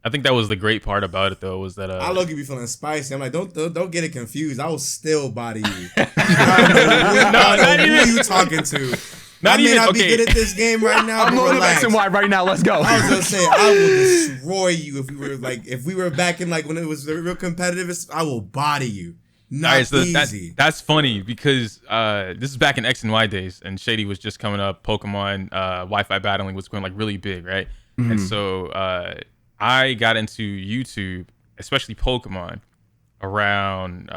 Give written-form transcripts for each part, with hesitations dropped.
I think that was the great part about it, though, was that I look, you be feeling spicy. I'm like, don't get it confused. I will still body you. I don't know who you talking to. I may not be good at this game right now. I'm but loading up relax. X and Y right now. Let's go. I was gonna say I will destroy you if we were back in like when it was real competitive. I will body you. Not right, so easy. That's funny because this is back in X and Y days, and Shady was just coming up. Pokemon Wi-Fi battling was going like really big, right? Mm-hmm. And so I got into YouTube, especially Pokemon, around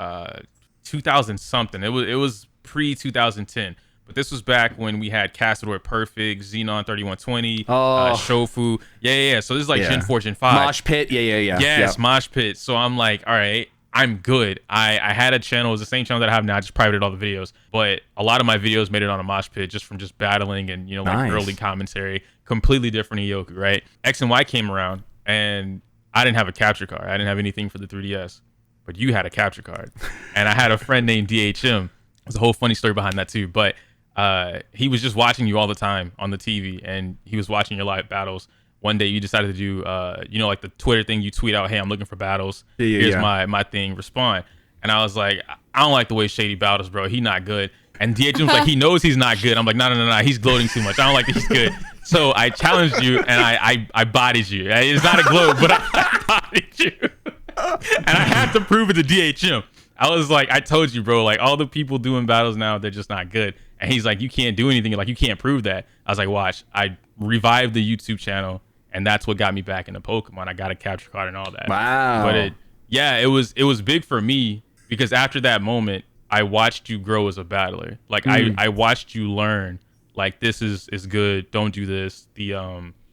2000 something. It was pre 2010. But this was back when we had Castador Perfect, Xenon 3120, Shofu. Yeah. So this is like Gen 4, Gen 5. Mosh Pit. Yeah. Yes, Mosh Pit. So I'm like, all right, I'm good. I had a channel. It was the same channel that I have now. I just privated all the videos. But a lot of my videos made it on a Mosh Pit just from just battling and, you know, like early commentary. Completely different Iyoku, right? X and Y came around, and I didn't have a capture card. I didn't have anything for the 3DS. But you had a capture card. And I had a friend named DHM. There's a whole funny story behind that, too. But he was just watching you all the time on the TV, and he was watching your live battles. One day you decided to do, you know, like the Twitter thing. You tweet out, "Hey, I'm looking for battles. Here's my thing. Respond." And I was like, I don't like the way Shady battles, bro. He not good. And DHM's like, he knows he's not good. I'm like, no. He's gloating too much. I don't like that he's good. So I challenged you, and I bodied you. It's not a gloat, but I bodied you. And I had to prove it to DHM. I was like, I told you, bro, like all the people doing battles now, they're just not good. And he's like, you can't do anything. Like, you can't prove that. I was like, watch. I revived the YouTube channel, and that's what got me back into Pokemon. I got a capture card and all that. Wow. But it was big for me because after that moment, I watched you grow as a battler. Like, I watched you learn, like, this is good. Don't do this. The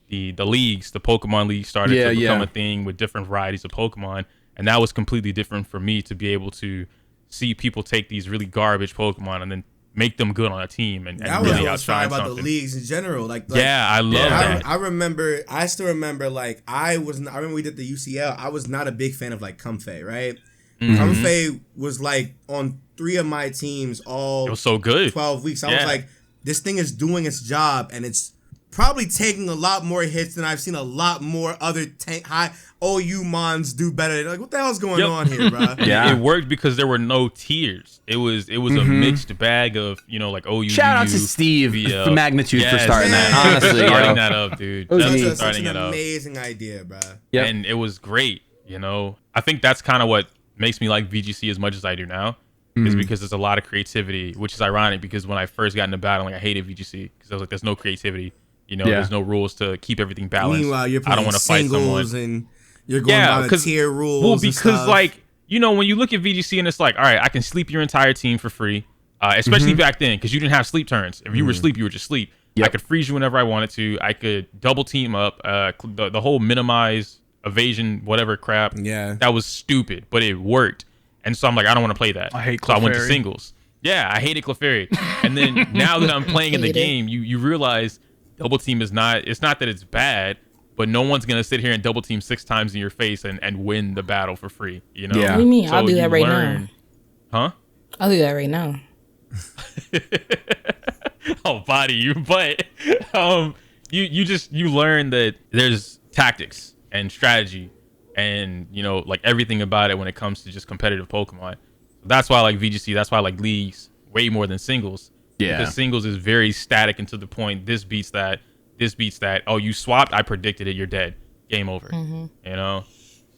leagues, the Pokemon league started to become a thing with different varieties of Pokemon. And that was completely different for me to be able to see people take these really garbage Pokemon and then make them good on a team and that really was what's fun about something. the leagues in general. Like I love that. I still remember like I remember we did the UCL. I was not a big fan of like Comfey, right? Mm-hmm. Comfey was like on 3 of my teams all it was so good. 12 weeks. I was like, this thing is doing its job, and it's probably taking a lot more hits than I've seen a lot more other high OU mons do better. Like, what the hell's going on here, bro? It worked because there were no tiers. It was a mixed bag of, you know, like OU. Shout out to Steve for Magnitude for starting that. Honestly, starting that up, dude. That's such an amazing idea, bro. Yep. And it was great. You know, I think that's kind of what makes me like VGC as much as I do now. Is because there's a lot of creativity, which is ironic because when I first got into battling, I hated VGC because I was like, there's no creativity. You know, there's no rules to keep everything balanced. Meanwhile, you're playing I don't want to fight someone. And you're going by the tier rules. Well, because like, you know, when you look at VGC and it's like, all right, I can sleep your entire team for free, especially back then because you didn't have sleep turns. If you were asleep, you were just sleep. Yep. I could freeze you whenever I wanted to. I could double team up. The whole minimize, evasion, whatever crap. Yeah, that was stupid, but it worked. And so I'm like, I don't want to play that. I hate Clefairy. So I went to singles. Yeah, I hated Clefairy. And then now that I'm playing in the game, you realize double team is not. It's not that it's bad, but no one's gonna sit here and double team 6 times in your face and win the battle for free. You know? Yeah. What do you mean? So I'll do that right now. Huh? I'll do that right now. I'll body you, but you learn that there's tactics and strategy. And, you know, like everything about it when it comes to just competitive Pokemon. That's why I like VGC. That's why I like leagues way more than singles. Yeah. Because singles is very static and to the point. This beats that. This beats that. Oh, you swapped. I predicted it. You're dead. Game over. You know?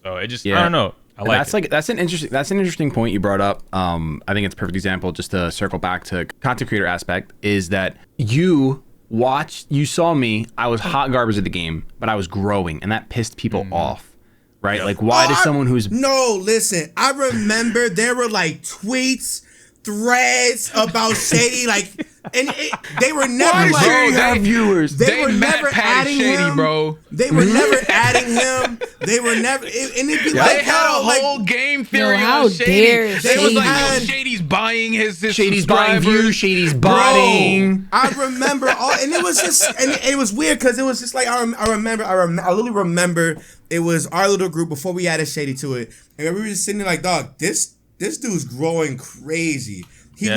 So it just, I don't know. I like that's that's an interesting point you brought up. I think it's a perfect example just to circle back to content creator aspect is that you saw me. I was hot garbage at the game, but I was growing and that pissed people off. Right? Yep. Like, why does someone who's... No, listen. I remember there were, like, tweets, threads about Shady, like... And they were never, like... viewers. They were never adding Shady, him. bro. They were never adding him. They were never... And it'd be like... They had a whole game theory how on Shady. dare They was like, Shady. yo, Shady's buying his Shady's buying views. Shady's botting. I remember all... And it was just... And it was weird because it was just like... I literally remember... It was our little group before we added Shady to it. And we were just sitting there like, dog, this dude's growing crazy. He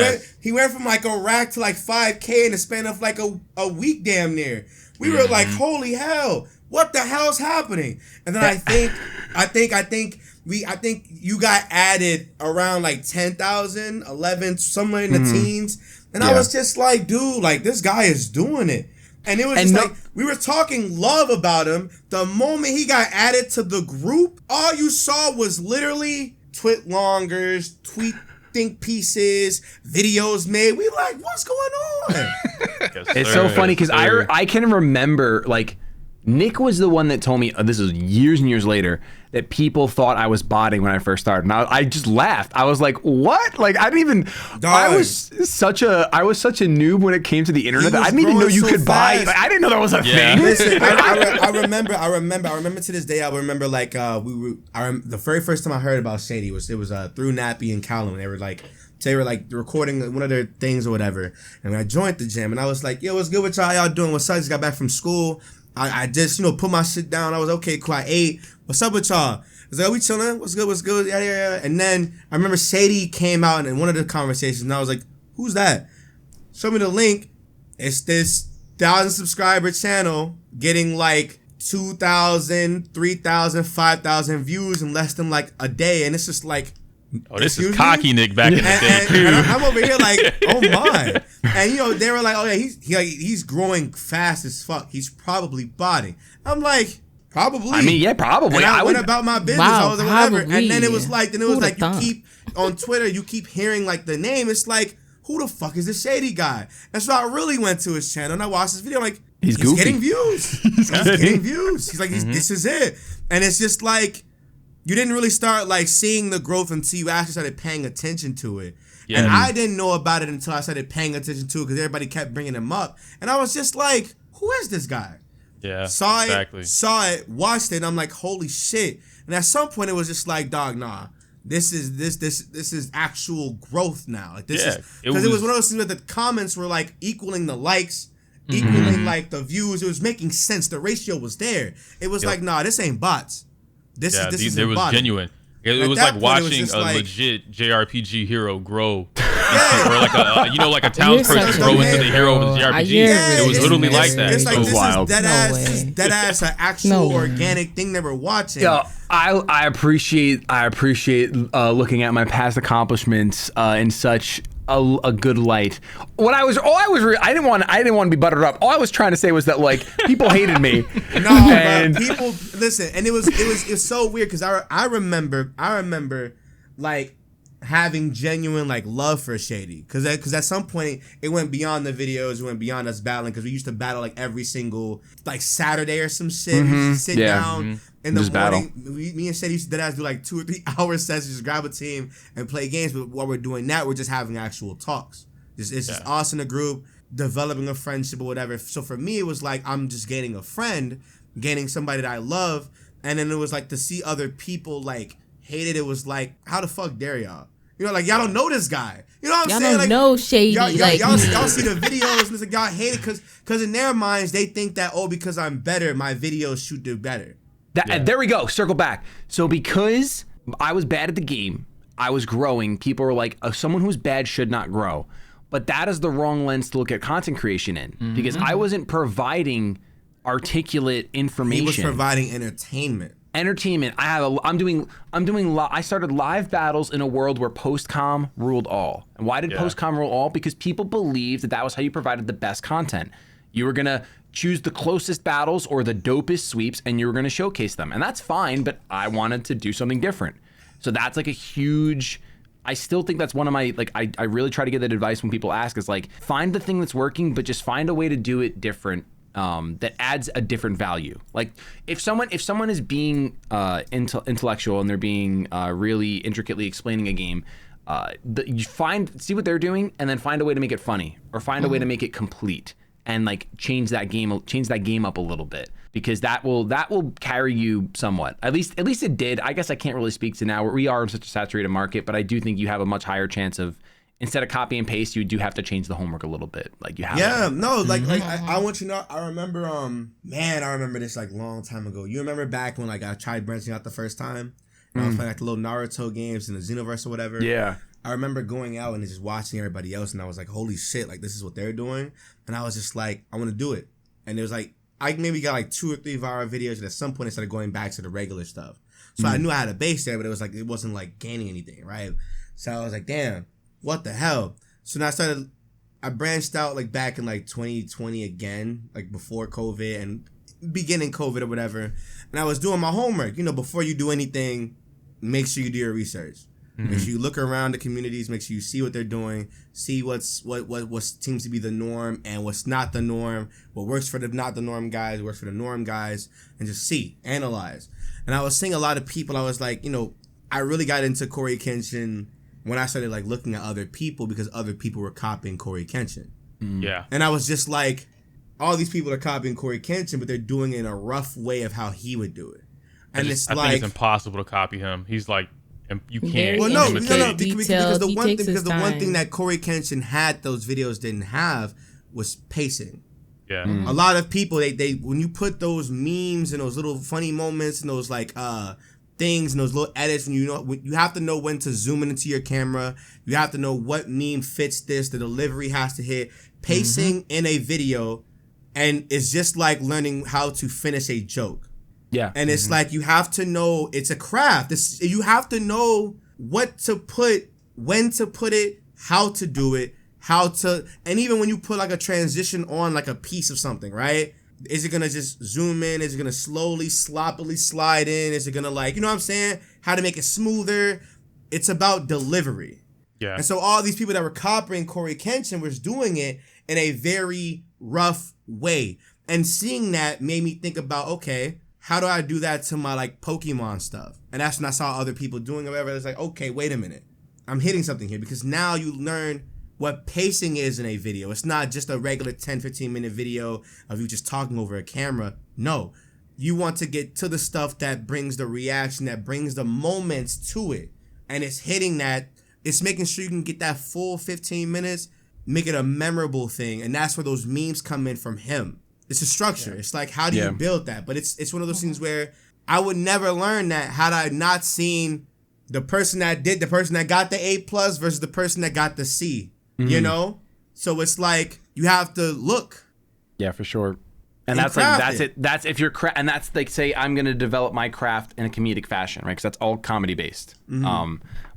went from like a rack to like 5K in the span of like a week damn near. We were like, holy hell. what the hell's happening? And then I think you got added around like 10,000, 11, somewhere in the teens. And I was just like, dude, like this guy is doing it. And it was just like, we were talking love about him. The moment he got added to the group, all you saw was literally tweet longers, tweet think pieces, videos made. We like, what's going on? It's so funny because I can remember, like, Nick was the one that told me, this is years and years later, that people thought I was botting when I first started. And I just laughed. I was like, what? Like, I didn't even, Dog. I was such a noob when it came to the internet that I didn't even know you could buy. Like, I didn't know that was a thing. Listen, I remember to this day, I remember like, the very first time I heard about Shady was through Nappy and Callum. They were like recording one of their things or whatever. And I joined the gym and I was like, yo, what's good with y'all? Y'all doing? What's up? Just got back from school. I just, put my shit down. I was okay, cool. I ate. What's up with y'all? I was like, we chilling? What's good? Yeah. And then I remember Shady came out in one of the conversations and I was like, who's that? Show me the link. It's this 1,000 subscriber channel getting like 2,000, 3,000, 5,000 views in less than like a day. And it's just like, oh, this is cocky Nick back in the day too. And I'm over here like, oh my. And they were like, oh yeah, he's growing fast as fuck. He's probably botting. I'm like, probably. I mean, yeah, probably. And I went about my business. Wow, I was like, whatever. probably. And then it was like, Who'da you thought? keep on Twitter, you keep hearing like the name. It's like, who the fuck is this Shady guy? And so I really went to his channel and I watched this video. I'm like, he's goofy. getting views. He's getting views. He's like, this is it. And it's just like, you didn't really start like seeing the growth until you actually started paying attention to it. Yeah. And I didn't know about it until I started paying attention to it because everybody kept bringing him up. And I was just like, who is this guy? Yeah, saw it, watched it, and I'm like, holy shit. And at some point it was just like, dog, nah. This is actual growth now. Like this is because it was one of those things where the comments were like equaling the likes, equaling like the views. It was making sense. The ratio was there. It was like, nah, this ain't bots. This is it was genuine. It was like watching a legit JRPG hero grow. Yeah. Or like a townsperson grow into the hero of the JRPG. It was literally like that. It's like, this wild. Is dead ass an actual organic thing that we're watching. Yeah, I appreciate looking at my past accomplishments in such a good light. I didn't want to be buttered up. All I was trying to say was that like people hated me. No, but people listen, and it was so weird because I remember like having genuine like love for Shady because at some point it went beyond the videos, it went beyond us battling because we used to battle like every single like Saturday or some shit. We used to sit down in the morning. Me and Shady used to do like 2 or 3 hour sessions, just grab a team and play games. But while we're doing that, we're just having actual talks. It's just us in a group developing a friendship or whatever. So for me, it was like I'm just gaining a friend, gaining somebody that I love, and then it was like to see other people like hate it. It was like, how the fuck dare y'all? Like y'all don't know this guy. You know what I'm y'all saying? Don't like know Shady. Y'all see the videos and it's like y'all hate it because in their minds they think that because I'm better, my videos should do better. There we go. Circle back. So because I was bad at the game, I was growing. People were like, someone who's bad should not grow. But that is the wrong lens to look at content creation in because I wasn't providing articulate information. He was providing entertainment. I started live battles in a world where post-com ruled all. And why did post-com rule all? Because people believed that was how you provided the best content. You were gonna choose the closest battles or the dopest sweeps and you were gonna showcase them. And that's fine, but I wanted to do something different. So that's like a huge, I still think that's one of my, like, I really try to get that advice when people ask is like, find the thing that's working, but just find a way to do it different. That adds a different value. Like if someone is being intellectual and they're being really intricately explaining a game, you see what they're doing and then find a way to make it funny or find a way to make it complete and like change that game up a little bit because that will carry you somewhat. At least it did. I guess I can't really speak to now. We are in such a saturated market, but I do think you have a much higher chance of. Instead of copy and paste, you do have to change the homework a little bit. Like you have. Yeah, no, like I want you to know. I remember, I remember this like long time ago. You remember back when like I tried branching out the first time, and I was playing like the little Naruto games in the Xenoverse or whatever. Yeah. I remember going out and just watching everybody else, and I was like, holy shit, like this is what they're doing, and I was just like, I want to do it, and it was like I maybe got like 2 or 3 viral videos, and at some point I started going back to the regular stuff. So I knew I had a base there, but it wasn't like gaining anything, right? So I was like, damn, what the hell? So then I branched out like back in like 2020 again, like before COVID and beginning COVID or whatever. And I was doing my homework. Before you do anything, make sure you do your research. Make sure you look around the communities, make sure you see what they're doing, see what seems to be the norm and what's not the norm, what works for the not the norm guys, works for the norm guys, and just analyze. And I was seeing a lot of people, I was like, I really got into Corey Kenshin when I started like looking at other people because other people were copying Corey Kenshin. Yeah. And I was just like, all these people are copying Corey Kenshin, but they're doing it in a rough way of how he would do it. And I think it's impossible to copy him. He's like, you can't. Very Well, no, detailed. because the one thing that Corey Kenshin had those videos didn't have was pacing. Yeah. A lot of people they when you put those memes and those little funny moments and those like things and those little edits, and you have to know when to zoom into your camera. You have to know what meme fits this. The delivery has to hit pacing in a video, and it's just like learning how to finish a joke. Yeah. And it's like you have to know it's a craft. You have to know what to put, when to put it, how to do it, and even when you put like a transition on like a piece of something, right? Is it gonna just zoom in? Is it gonna slowly, sloppily slide in? Is it gonna like, you know what I'm saying? How to make it smoother? It's about delivery. Yeah. And so all these people that were copying Corey Kenshin was doing it in a very rough way. And seeing that made me think about, okay, how do I do that to my like Pokemon stuff? And that's when I saw other people doing it, whatever. It's like, okay, wait a minute. I'm hitting something here because now you learn what pacing is in a video. It's not just a regular 10, 15 minute video of you just talking over a camera. No, you want to get to the stuff that brings the reaction, that brings the moments to it. And it's hitting that. It's making sure you can get that full 15 minutes, make it a memorable thing. And that's where those memes come in from him. It's a structure. Yeah. It's like, how do you build that? But it's one of those things where I would never learn that had I not seen the person that got the A+ versus the person that got the C, So it's like, you have to look. Yeah, for sure. And that's it. That's if you're and that's like, say I'm going to develop my craft in a comedic fashion, right? Because that's all comedy based.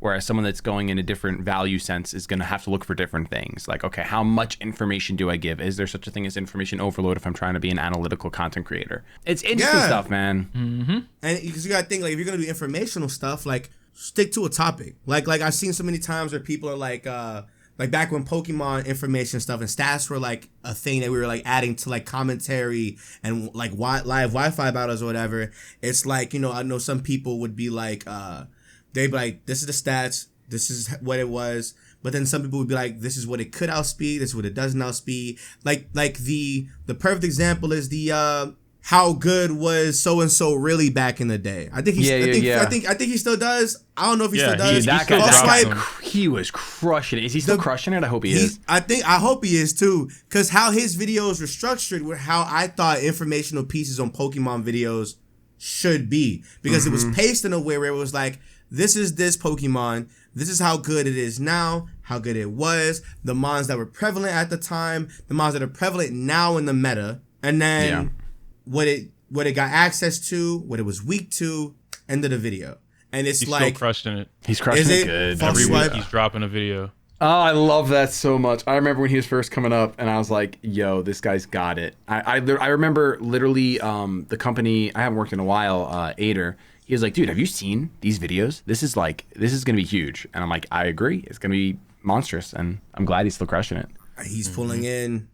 Whereas someone that's going in a different value sense is going to have to look for different things. Like, okay, how much information do I give? Is there such a thing as information overload if I'm trying to be an analytical content creator? It's interesting stuff, man. And because you got to think, like, if you're going to do informational stuff, like, stick to a topic. Like I've seen so many times where people are like back when Pokemon information stuff and stats were like a thing that we were like adding to like commentary and like live Wi-Fi battles or whatever. It's like, I know some people would be like, they'd be like, this is the stats, this is what it was. But then some people would be like, this is what it could outspeed, this is what it doesn't outspeed. Like the perfect example is the how good was so and so really back in the day? I think I think he still does. I don't know if he still does. He was crushing it. Is he still crushing it? I hope he is. I hope he is too. Because how his videos were structured were how I thought informational pieces on Pokemon videos should be. Because it was paced in a way where it was like, this is this Pokemon. This is how good it is now, how good it was, the mons that were prevalent at the time, the mons that are prevalent now in the meta, and then what it got access to, what it was weak to, end of the video. And it's he's like still crushing it. He's crushing it good. Every week he's dropping a video. Oh, I love that so much. I remember when he was first coming up, and I was like, "Yo, this guy's got it." I remember literally the company I haven't worked in a while, Ader. He was like, "Dude, have you seen these videos? This is gonna be huge." And I'm like, "I agree. It's gonna be monstrous," and I'm glad he's still crushing it. He's pulling in.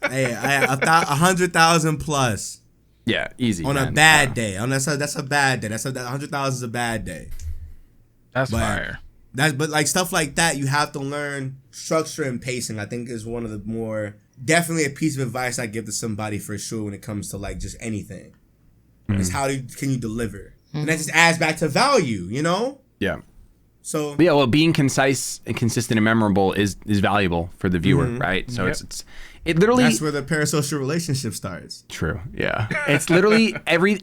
Hey, 100,000 plus. Yeah, easy. On a bad day. That's a bad day. 100,000 is a bad day. That's fire. But like stuff like that, you have to learn structure and pacing. I think is one of the more, definitely a piece of advice I give to somebody for sure when it comes to like just anything. Is how can you deliver, and that just adds back to value, Yeah. So yeah, well, being concise and consistent and memorable is valuable for the viewer, right? So it literally, that's where the parasocial relationship starts. True. Yeah. It's literally every